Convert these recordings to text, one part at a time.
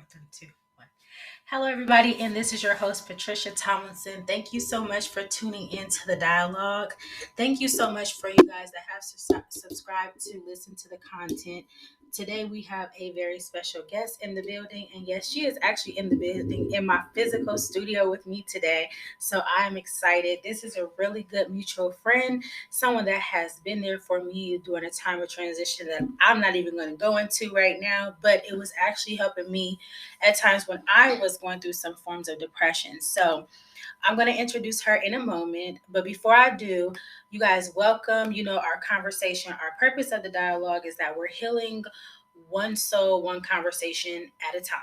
3, 2, 1. Hello, everybody, and this is your host, Patricia Tomlinson. Thank you so much for tuning into the dialogue. Thank you so much for you guys that have subscribed to listen to the content. Today, we have a very special guest in the building, and yes, she is actually in the building in my physical studio with me today. So I'm excited. This is a really good mutual friend, someone that has been there for me during a time of transition that I'm not even going to go into right now, but it was actually helping me at times when I was going through some forms of depression. So I'm going to introduce her in a moment. But before I do, you guys welcome, our conversation. Our purpose of the dialogue is that we're healing one soul, one conversation at a time.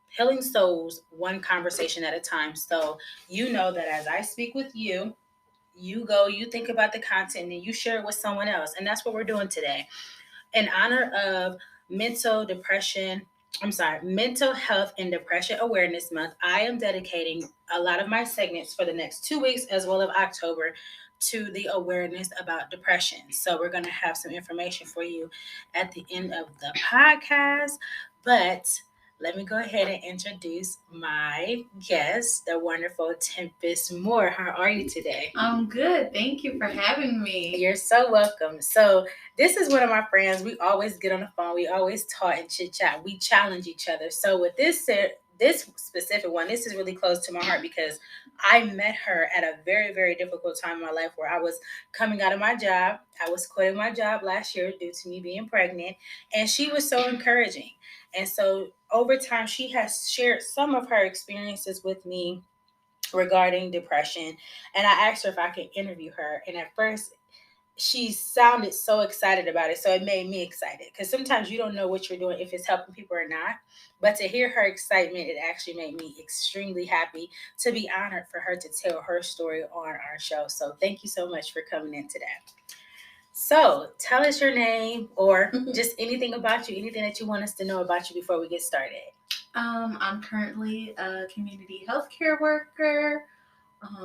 Healing souls, one conversation at a time. So you know that as I speak with you, you go, you think about the content, and you share it with someone else. And that's what we're doing today. In honor of mental depression, mental health and depression awareness month, I am dedicating a lot of my segments for the next 2 weeks as well as October to the awareness about depression. So we're going to have some information for you at the end of the podcast. But let me go ahead and introduce my guest, the wonderful Tempestt Moore. How are you today? I'm good. Thank you for having me. You're so welcome. So this is one of my friends. We always get on the phone. We always talk and chit chat. We challenge each other. So with this specific one, this is really close to my heart because I met her at a very, very difficult time in my life where I was coming out of my job. I was quitting my job last year due to me being pregnant, and she was so encouraging. And so over time, she has shared some of her experiences with me regarding depression, and I asked her if I could interview her. And at first, she sounded so excited about it, so it made me excited because sometimes you don't know what you're doing, if it's helping people or not. But to hear her excitement, it actually made me extremely happy to be honored for her to tell her story on our show. So thank you so much for coming in today. So tell us your name or just anything about you, anything that you want us to know about you before we get started. I'm currently a community healthcare worker. I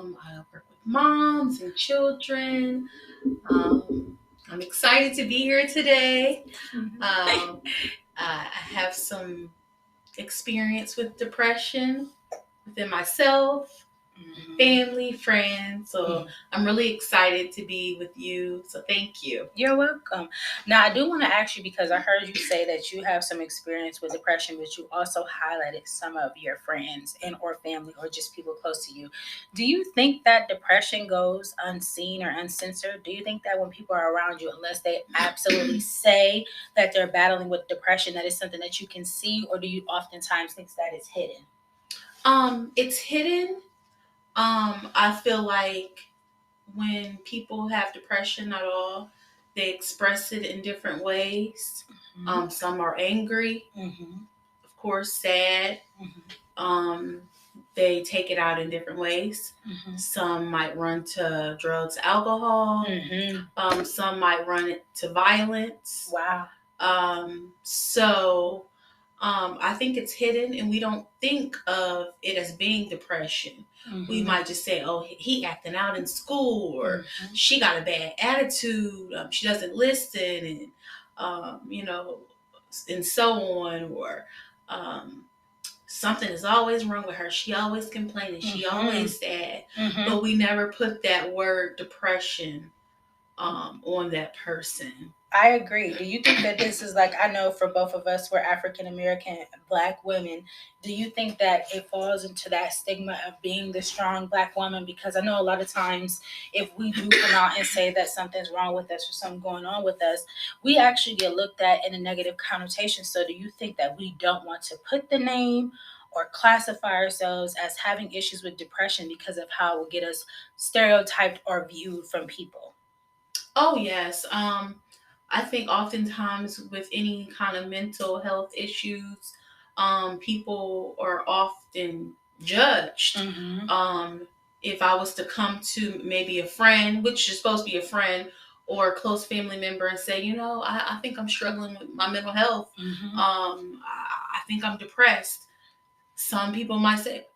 work with moms and children. I'm excited to be here today. I have some experience with depression within myself, family, friends. So I'm really excited to be with you. So thank you. You're welcome. Now, I do want to ask you because I heard you say that you have some experience with depression, but you also highlighted some of your friends and or family or just people close to you. Do you think that depression goes unseen or uncensored? Do you think that when people are around you, unless they absolutely say that they're battling with depression, that is something that you can see, or do you oftentimes think that it's hidden? It's hidden. I feel like when people have depression at all, they express it in different ways. Some are angry, of course, sad. They take it out in different ways. Some might run to drugs, alcohol. Some might run to violence. Wow. So I think it's hidden, and we don't think of it as being depression. We might just say, oh, he acting out in school, or she got a bad attitude, she doesn't listen, and and so on, or something is always wrong with her. She always complaining. She always sad. But we never put that word depression on that person. I agree. Do you think that this is like, I know for both of us, we're African American Black women. Do you think that it falls into that stigma of being the strong Black woman? Because I know a lot of times if we do come out and say that something's wrong with us or something going on with us, we actually get looked at in a negative connotation. So do you think that we don't want to put the name or classify ourselves as having issues with depression because of how it will get us stereotyped or viewed from people? Oh, yes. I think oftentimes with any kind of mental health issues, people are often judged. If I was to come to maybe a friend, which is supposed to be a friend or a close family member, and say, I think I'm struggling with my mental health. I think I'm depressed. Some people might say,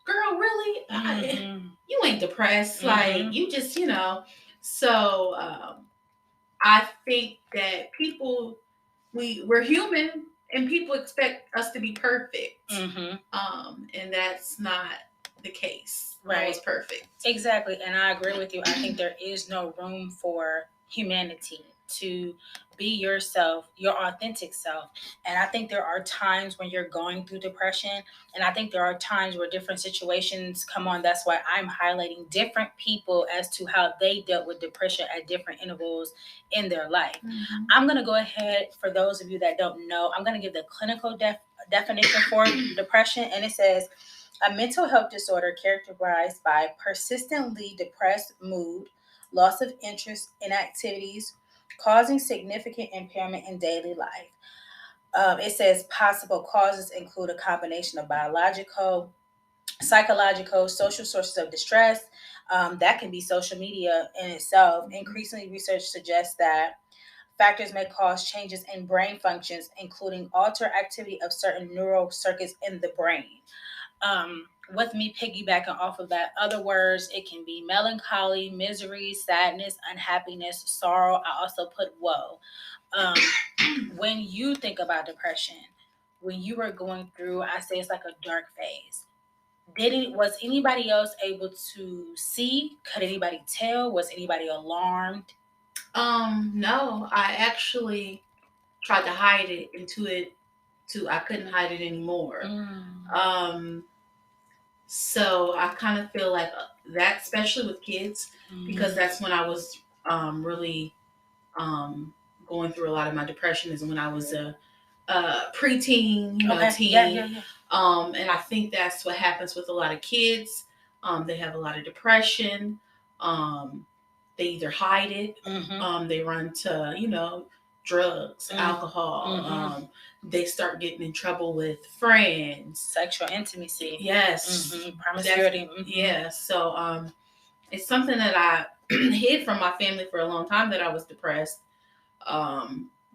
girl, really? You ain't depressed. Like, you just, So I think that we're human, and people expect us to be perfect. And that's not the case. Right. No one's perfect. Exactly. And I agree with you. I think there is no room for humanity to be yourself, your authentic self. And I think there are times when you're going through depression. And I think there are times where different situations come on. That's why I'm highlighting different people as to how they dealt with depression at different intervals in their life. I'm going to go ahead, for those of you that don't know, I'm going to give the clinical definition for depression. And it says, a mental health disorder characterized by persistently depressed mood, loss of interest in activities, causing significant impairment in daily life. It says possible causes include a combination of biological, psychological, social sources of distress. That can be social media in itself. Increasingly, research suggests that factors may cause changes in brain functions, including altered activity of certain neural circuits in the brain. With me piggybacking off of that, other words, it can be melancholy, misery, sadness, unhappiness, sorrow. I also put woe. When you think about depression, when you were going through, I say it's like a dark phase. Was anybody else able to see? Could anybody tell? Was anybody alarmed? No, I actually tried to hide it I couldn't hide it anymore. So I kind of feel like that, especially with kids, because that's when I was really going through a lot of my depression, is when I was a preteen, teen. Yeah. And I think that's what happens with a lot of kids. They have a lot of depression. They either hide it, they run to, drugs, alcohol. They start getting in trouble with friends. Sexual intimacy. Yes. Promiscuity. Yeah. So it's something that I hid from my family for a long time, that I was depressed.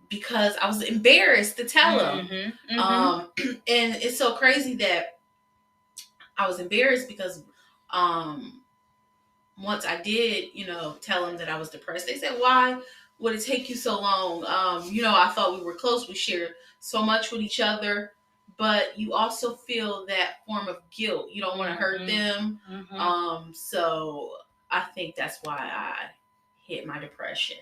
Because I was embarrassed to tell them. And it's so crazy that I was embarrassed because once I did, tell them that I was depressed, they said, "Why would it take you so long? I thought we were close. We shared so much with each other." But you also feel that form of guilt. You don't want to hurt them. So I think that's why I hit my depression.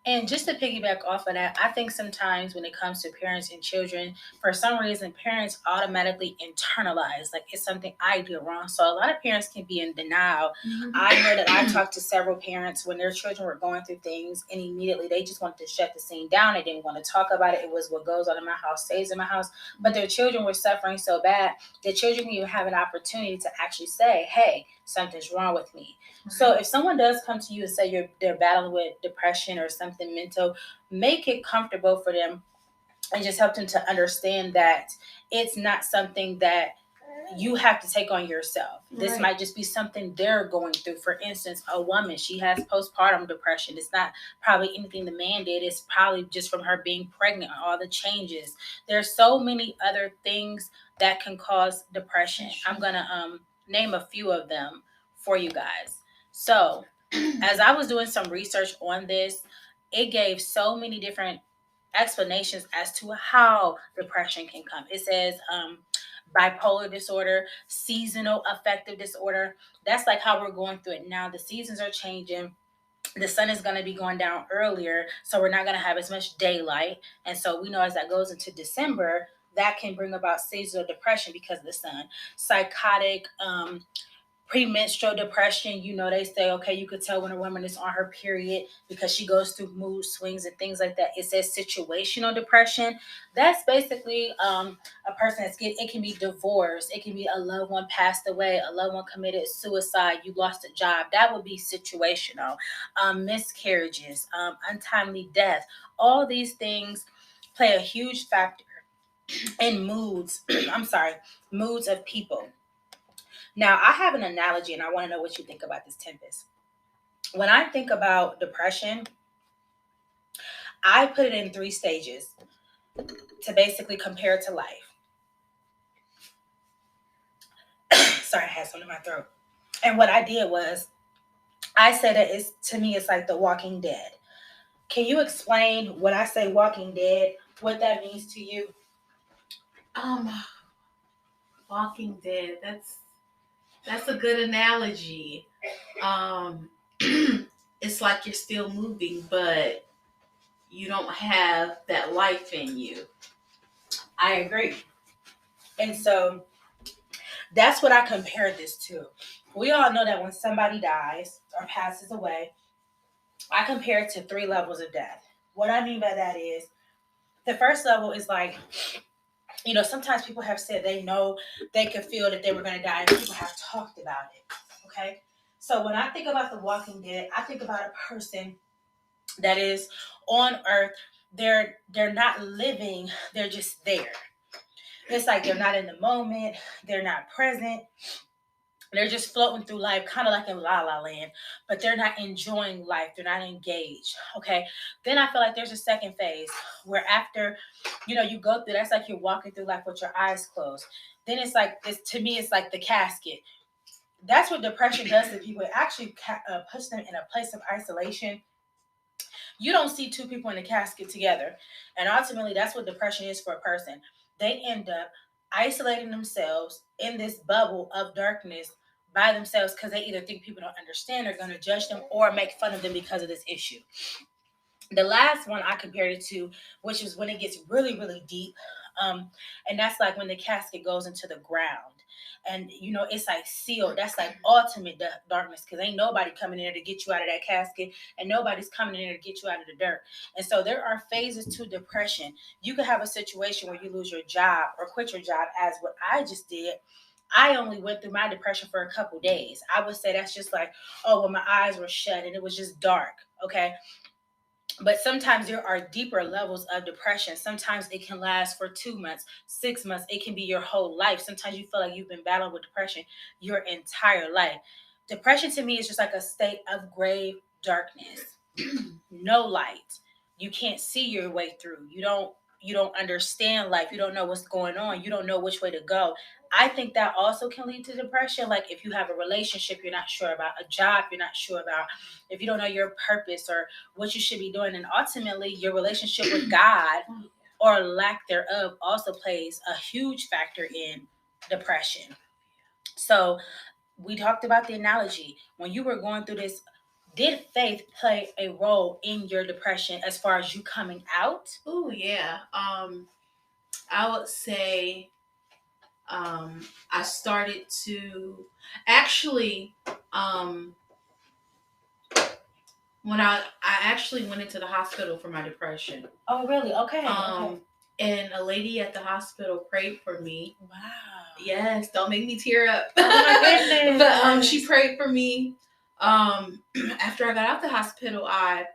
And just to piggyback off of that, I think sometimes when it comes to parents and children, for some reason, parents automatically internalize like it's something I did wrong. So a lot of parents can be in denial. I know that I talked to several parents when their children were going through things, and immediately they just wanted to shut the scene down. They didn't want to talk about it. It was what goes on in my house stays in my house. But their children were suffering so bad, the children didn't even have an opportunity to actually say, "Hey, something's wrong with me." So if someone does come to you and say they're battling with depression or something mental, make it comfortable for them and just help them to understand that it's not something that you have to take on yourself. This might just be something they're going through. For instance, a woman, she has postpartum depression. It's not probably anything the man did. It's probably just from her being pregnant, all the changes. There's so many other things that can cause depression. I'm going to name a few of them for you guys. So as I was doing some research on this, it gave so many different explanations as to how depression can come. It says bipolar disorder, seasonal affective disorder. That's like how we're going through it now. The seasons are changing. The sun is going to be going down earlier, so we're not going to have as much daylight. And so we know as that goes into December, that can bring about seasonal depression because of the sun. Psychotic, premenstrual depression, they say, okay, you could tell when a woman is on her period because she goes through mood swings and things like that. It says situational depression. That's basically a person it can be divorced, it can be a loved one passed away, a loved one committed suicide, you lost a job. That would be situational. Miscarriages, untimely death. All these things play a huge factor in moods. Moods of people. Now, I have an analogy, and I want to know what you think about this, Tempest. When I think about depression, I put it in 3 stages to basically compare it to life. Sorry, I had something in my throat. And what I did was, I said that to me, it's like The Walking Dead. Can you explain when I say Walking Dead, what that means to you? Walking Dead. That's a good analogy. It's like you're still moving, but you don't have that life in you. I agree. And so that's what I compared this to. We all know that when somebody dies or passes away, I compare it to 3 levels of death. What I mean by that is the first level is like, sometimes people have said they know they could feel that they were going to die, and people have talked about it. Okay. So when I think about the Walking Dead, I think about a person that is on earth. They're not living, they're just there. It's like they're not in the moment, they're not present, they're just floating through life, kind of like in La La Land, but they're not enjoying life. They're not engaged. Okay. Then I feel like there's a second phase where after, you go through, that's like you're walking through life with your eyes closed. Then it's like, to me, it's like the casket. That's what depression does to people. It actually puts them in a place of isolation. You don't see two people in a casket together. And ultimately, that's what depression is for a person. They end up isolating themselves in this bubble of darkness by themselves because they either think people don't understand, are going to judge them, or make fun of them because of this issue. The last one I compared it to, which is when it gets really, really deep. And that's like when the casket goes into the ground. And, it's like sealed. That's like ultimate darkness because ain't nobody coming in there to get you out of that casket, and nobody's coming in there to get you out of the dirt. And so there are phases to depression. You could have a situation where you lose your job or quit your job, as what I just did. I only went through my depression for a couple days. I would say that's just like, oh, well, my eyes were shut and it was just dark. Okay. But sometimes there are deeper levels of depression. Sometimes it can last for 2 months, 6 months. It can be your whole life. Sometimes you feel like you've been battling with depression your entire life. Depression to me is just like a state of grave darkness. No light. You can't see your way through. You don't understand life. You don't know what's going on. You don't know which way to go. I think that also can lead to depression. Like if you have a relationship you're not sure about, a job you're not sure about, if you don't know your purpose or what you should be doing, and ultimately your relationship with God or lack thereof also plays a huge factor in depression. So we talked about the analogy. When you were going through this, did faith play a role in your depression as far as you coming out? Oh yeah. I would say I started to actually when I actually went into the hospital for my depression. Oh, really? Okay. And a lady at the hospital prayed for me. Wow. Yes, don't make me tear up. Oh my goodness. But she prayed for me. After I got out the hospital, I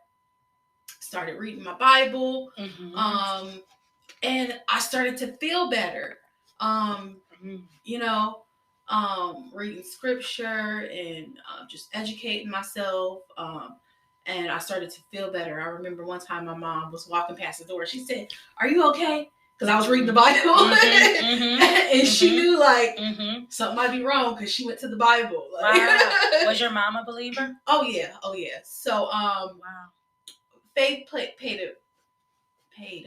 started reading my Bible. Mm-hmm. And I started to feel better. You know, reading scripture and just educating myself. And I started to feel better. I remember one time my mom was walking past the door. She said, "Are you okay?" Because I was reading the Bible. And she knew like something might be wrong because she went to the Bible. Like, wow. Was your mom a believer? Oh yeah. So wow. Faith paid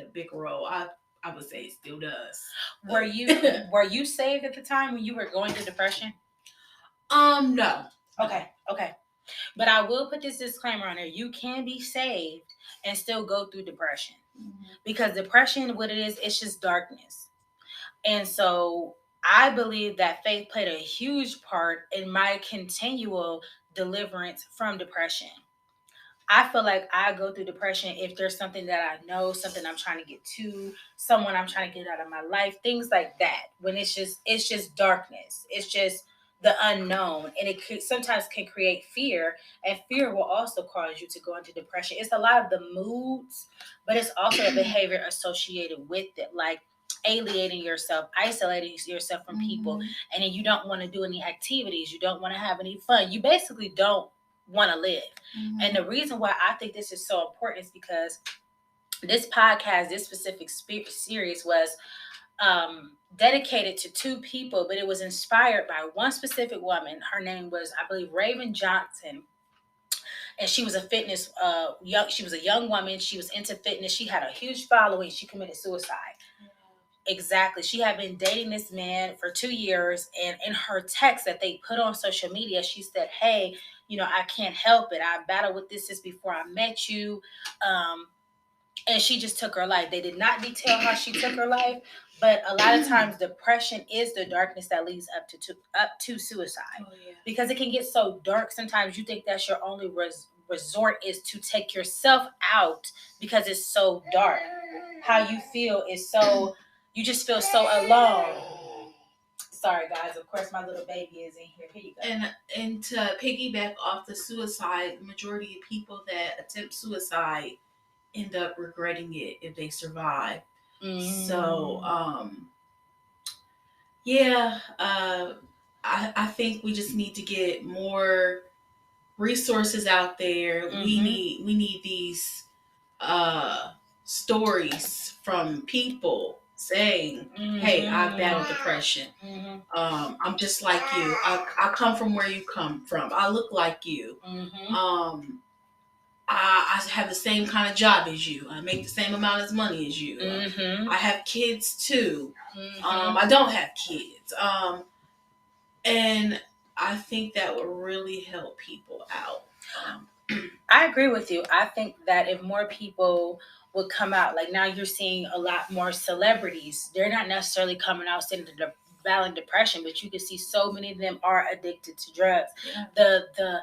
a big role. I would say it still does. Were you saved at the time when you were going through depression? No. Okay. But I will put this disclaimer on there. You can be saved and still go through depression. Mm-hmm. Because depression, what it is, it's just darkness. And so I believe that faith played a huge part in my continual deliverance from depression. I feel like I go through depression if there's something that I know, something I'm trying to get to, someone I'm trying to get out of my life, things like that. When it's just darkness, it's just the unknown, and it could sometimes can create fear, and fear will also cause you to go into depression. It's a lot of the moods, but it's also the behavior associated with it, like alienating yourself, isolating yourself from people, and then you don't want to do any activities, you don't want to have any fun, you basically don't want to live. And the reason why I think this is so important is because this podcast, this specific series was dedicated to 2 people, but it was inspired by one specific woman. Her name was, I believe, Raven Johnson. And she was a fitness, she was a young woman. She was into fitness. She had a huge following. She committed suicide. Exactly. She had been dating this man for 2 years, and in her text that they put on social media, she said, "Hey, I can't help it. I battled with this since before I met you." Um, and she just took her life. They did not detail how she took her life, but a lot of times depression is the darkness that leads up to suicide. Oh yeah. Because it can get so dark. Sometimes you think that's your only resort is to take yourself out because it's so dark. How you feel is so you just feel so alone. Sorry guys, of course my little baby is in here. Here you go. And to piggyback off the suicide, the majority of people that attempt suicide end up regretting it if they survive. So yeah, I think we just need to get more resources out there. We need these uh, stories from people saying, "Hey, I've battled depression. I'm just like you. I come from where you come from. I look like you. I have the same kind of job as you. I make the same amount of money as you. I have kids too. I don't have kids. And I think that would really help people out. I agree with you. I think that if more people would come out, like now you're seeing a lot more celebrities. They're not necessarily coming out saying battling depression, but you can see so many of them are addicted to drugs. Yeah. The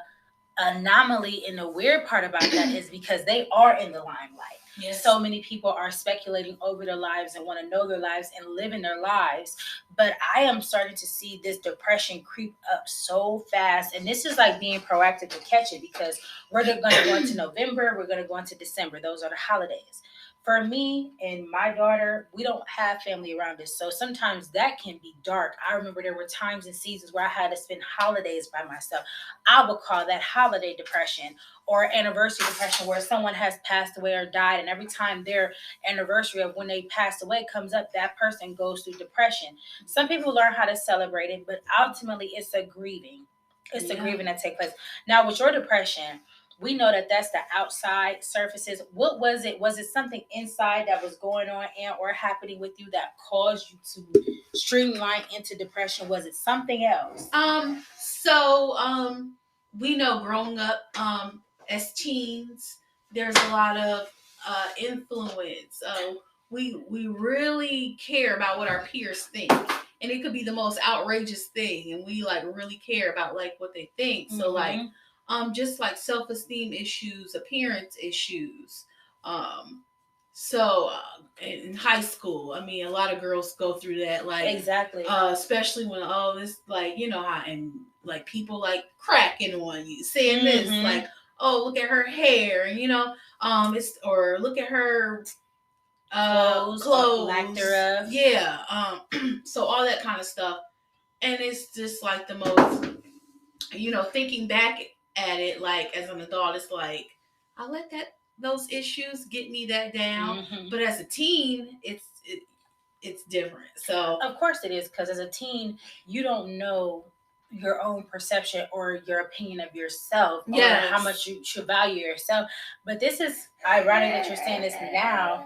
anomaly and the weird part about that is because they are in the limelight. Yes. So many people are speculating over their lives and want to know their lives and living their lives. But I am starting to see this depression creep up so fast. And this is like being proactive to catch it because we're going to go into November, we're going to go into December. Those are the holidays. For me and my daughter, we don't have family around us. So sometimes that can be dark. I remember there were times and seasons where I had to spend holidays by myself. I would call that holiday depression or anniversary depression, where someone has passed away or died. And every time their anniversary of when they passed away comes up, that person goes through depression. Some people learn how to celebrate it, but ultimately it's a grieving. It's a grieving that takes place. Now, with your depression, we know that that's the outside surfaces. What was it? Was it something inside that was going on and or happening with you that caused you to streamline into depression? Was it something else? So we know growing up as teens, there's a lot of influence. We really care about what our peers think, and it could be the most outrageous thing, and we like really care about like what they think. So like just like self-esteem issues, appearance issues. So in high school, I mean, a lot of girls go through that, like Exactly. especially when this like how and like people like cracking on you, saying this like, oh look at her hair, and it's or look at her clothes, lack thereof. Yeah. So all that kind of stuff, and it's just like the most thinking back at it, like as an adult, it's like I let those issues get me that down. But as a teen, it's different. So of course it is, because as a teen, you don't know your own perception or your opinion of yourself, or how much you should value yourself. But this is ironic that you're saying this now,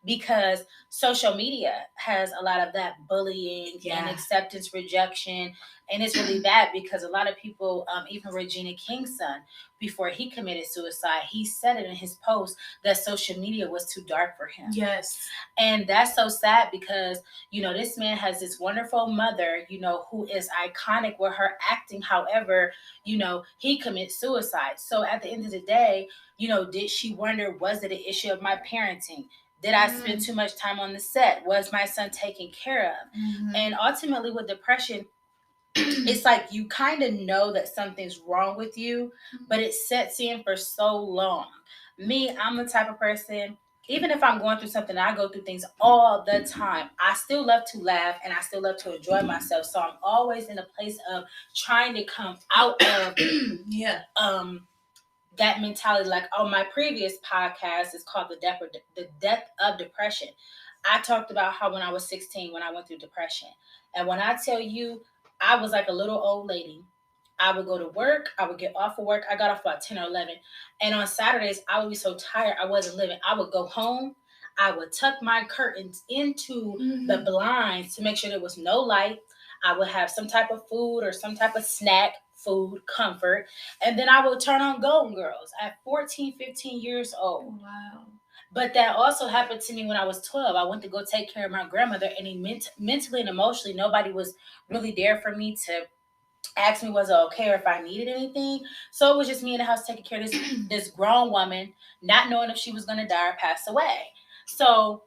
because social media has a lot of that bullying and acceptance rejection, and it's really bad because a lot of people, even Regina King's son, before he committed suicide, he said it in his post that social media was too dark for him. Yes. And that's so sad because this man has this wonderful mother, who is iconic with her acting. However, he commits suicide. So at the end of the day, did she wonder, was it an issue of my parenting? Did I spend too much time on the set? Was my son taken care of? And ultimately with depression, it's like you kind of know that something's wrong with you, but it sets in for so long. Me, I'm the type of person, even if I'm going through something, I go through things all the time. I still love to laugh and I still love to enjoy myself. So I'm always in a place of trying to come out of that mentality. Like on my previous podcast, it's called the death of depression. I talked about how when I was 16, when I went through depression, and when I tell you, I was like a little old lady. I would go to work. I would get off of work. I got off about 10 or 11. And on Saturdays, I would be so tired. I wasn't living. I would go home. I would tuck my curtains into the blinds to make sure there was no light. I would have some type of food or some type of snack, food, comfort. And then I would turn on Golden Girls at 14, 15 years old. Wow. But that also happened to me when I was 12. I went to go take care of my grandmother, and mentally and emotionally, nobody was really there for me to ask me was it okay or if I needed anything. So it was just me in the house taking care of this grown woman, not knowing if she was going to die or pass away. So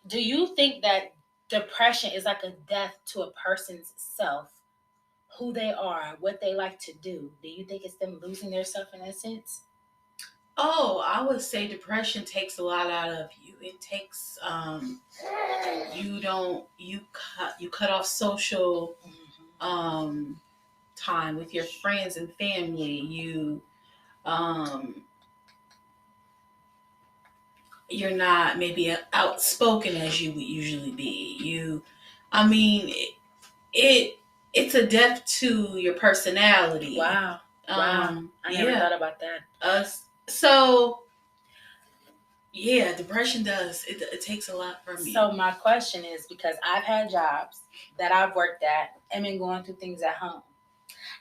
do you think that depression is like a death to a person's self, who they are, what they like to do? Do you think it's them losing their self in that sense? Oh, I would say depression takes a lot out of you. It takes you cut off social time with your friends and family. Um you're not maybe outspoken as you would usually be. I mean, it's a death to your personality. Wow. Wow. I never thought about that. So yeah, depression does. It takes a lot from you. So my question is, because I've had jobs that I've worked at and been going through things at home.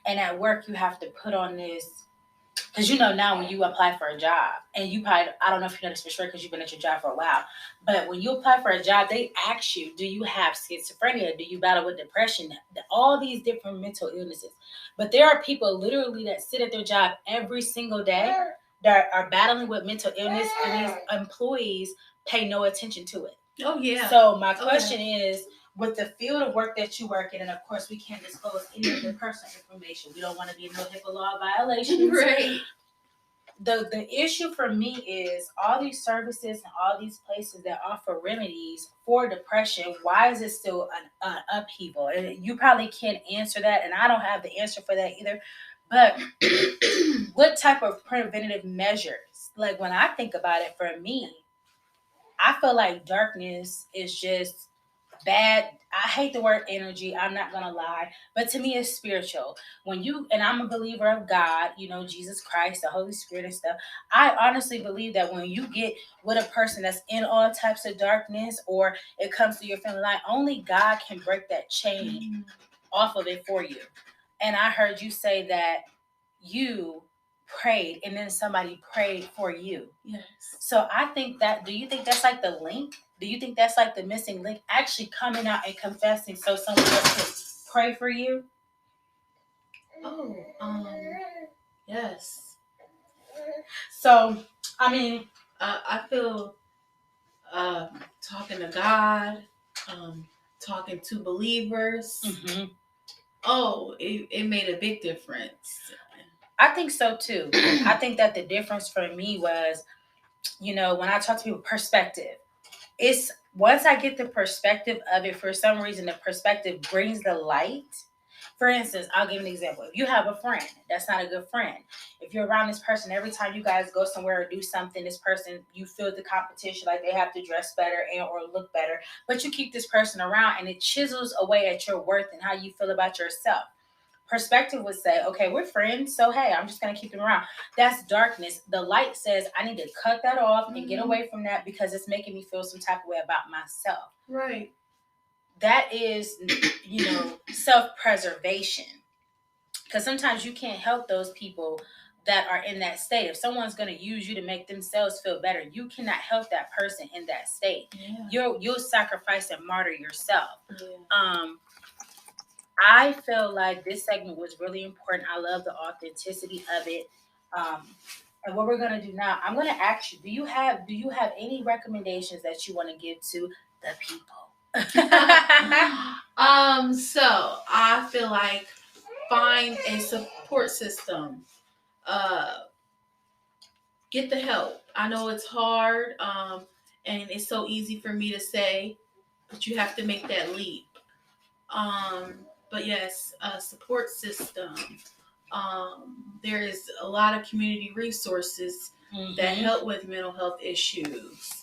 And at work you have to put on this, because now when you apply for a job, and you probably, I don't know if you know this for sure because you've been at your job for a while, but when you apply for a job, they ask you, do you have schizophrenia? Do you battle with depression? All these different mental illnesses. But there are people literally that sit at their job every single day that are battling with mental illness, and these employees pay no attention to it. Oh, yeah. So my question is, with the field of work that you work in, and of course we can't disclose any of the personal information. We don't want to be in no HIPAA law violations. Right. The issue for me is all these services and all these places that offer remedies for depression. Why is it still an upheaval? And you probably can't answer that, and I don't have the answer for that either. But what type of preventative measures? Like when I think about it, for me, I feel like darkness is just bad. I hate the word energy, I'm not gonna lie, but to me it's spiritual. And I'm a believer of God, Jesus Christ, the Holy Spirit and stuff. I honestly believe that when you get with a person that's in all types of darkness, or it comes to your family line, only God can break that chain off of it for you. And I heard you say that you prayed and then somebody prayed for you. Yes. So I think that, do you think that's like the link? Do you think that's like the missing link, actually coming out and confessing so someone else can pray for you? Oh, yes. So, I mean, I feel talking to God, talking to believers. Mm-hmm. Oh, it made a big difference. I think so too. I think that the difference for me was, when I talk to people, perspective. It's once I get the perspective of it, for some reason, the perspective brings the light. For instance, I'll give an example. If you have a friend that's not a good friend, if you're around this person, every time you guys go somewhere or do something, this person, you feel the competition, like they have to dress better or look better, but you keep this person around and it chisels away at your worth and how you feel about yourself. Perspective would say, okay, we're friends, so hey, I'm just going to keep them around. That's darkness. The light says, I need to cut that off and get away from that because it's making me feel some type of way about myself. Right. That is, self-preservation. Because sometimes you can't help those people that are in that state. If someone's going to use you to make themselves feel better, you cannot help that person in that state. Yeah. You'll sacrifice and martyr yourself. Yeah. I feel like this segment was really important. I love the authenticity of it. And what we're gonna do now, I'm gonna ask you: Do you have any recommendations that you want to give to the people? So I feel like find a support system. Get the help. I know it's hard, and it's so easy for me to say, but you have to make that leap. But yes, a support system. There is a lot of community resources that help with mental health issues.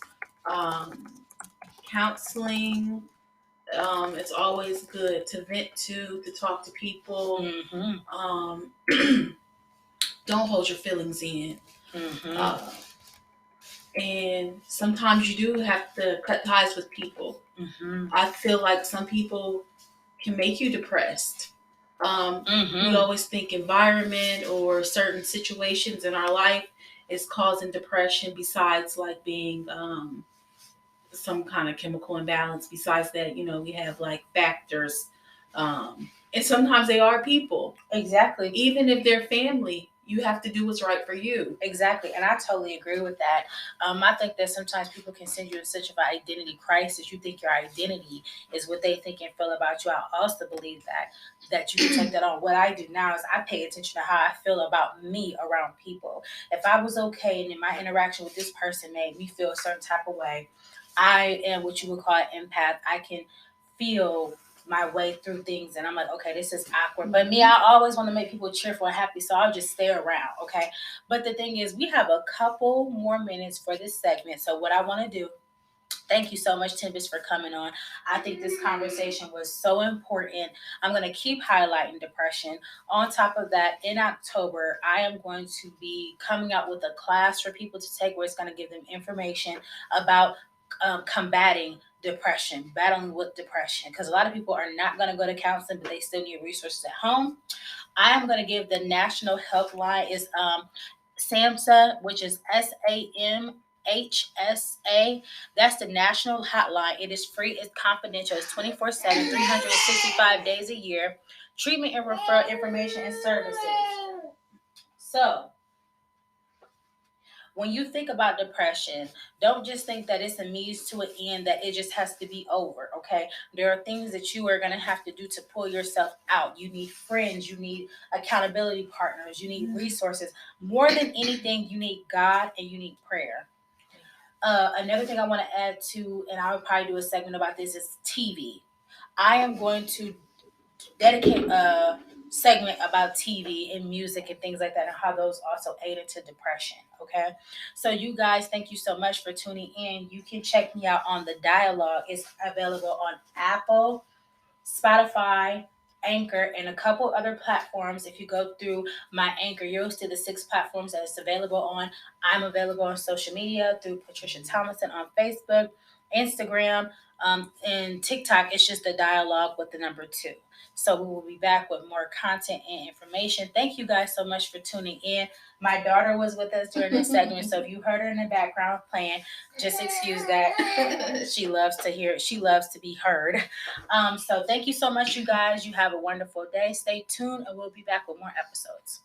Counseling. It's always good to vent to talk to people. Don't hold your feelings in. And sometimes you do have to cut ties with people. I feel like some people can make you depressed. We always think environment or certain situations in our life is causing depression, besides like being some kind of chemical imbalance. Besides that, we have like factors. And sometimes they are people. Exactly. Even if they're family, you have to do what's right for you. Exactly. And I totally agree with that. I think that sometimes people can send you in such of an identity crisis. You think your identity is what they think and feel about you. I also believe that you can take that on. What I do now is I pay attention to how I feel about me around people. If I was okay and then my interaction with this person made me feel a certain type of way, I am what you would call an empath. I can feel my way through things and I'm like, okay, this is awkward. But me, I always want to make people cheerful and happy, so I'll just stay around, okay? But the thing is, we have a couple more minutes for this segment. So what I want to do, thank you so much, Tempestt, for coming on. I think this conversation was so important. I'm going to keep highlighting depression. On top of that, in October, I am going to be coming out with a class for people to take where it's going to give them information about combating depression, battling with depression. Because a lot of people are not going to go to counseling, but they still need resources at home. I am going to give the national helpline is SAMHSA, which is SAMHSA. That's the national hotline. It is free, it's confidential, it's 24/7, 365 days a year. Treatment and referral information and services. So, when you think about depression, don't just think that it's a means to an end, that it just has to be over, okay? There are things that you are going to have to do to pull yourself out. You need friends, you need accountability partners, you need resources. More than anything, you need God and you need prayer. Another thing I want to add to, and I would probably do a segment about this, is TV. I am going to dedicate a segment about TV and music and things like that and how those also aid into depression. Okay. So you guys, thank you so much for tuning in. You can check me out on the dialogue. It's available on Apple, Spotify, Anchor, and a couple other platforms. If you go through my Anchor, you'll see the 6 platforms that it's available on. I'm available on social media through Patricia Tomlinson on Facebook, Instagram, and TikTok. It's just a dialogue with the number 2. So we will be back with more content and information. Thank you guys so much for tuning in. My daughter was with us during this segment, so if you heard her in the background playing, just excuse that. She loves to hear. She loves to be heard. So thank you so much, you guys. You have a wonderful day. Stay tuned, and we'll be back with more episodes.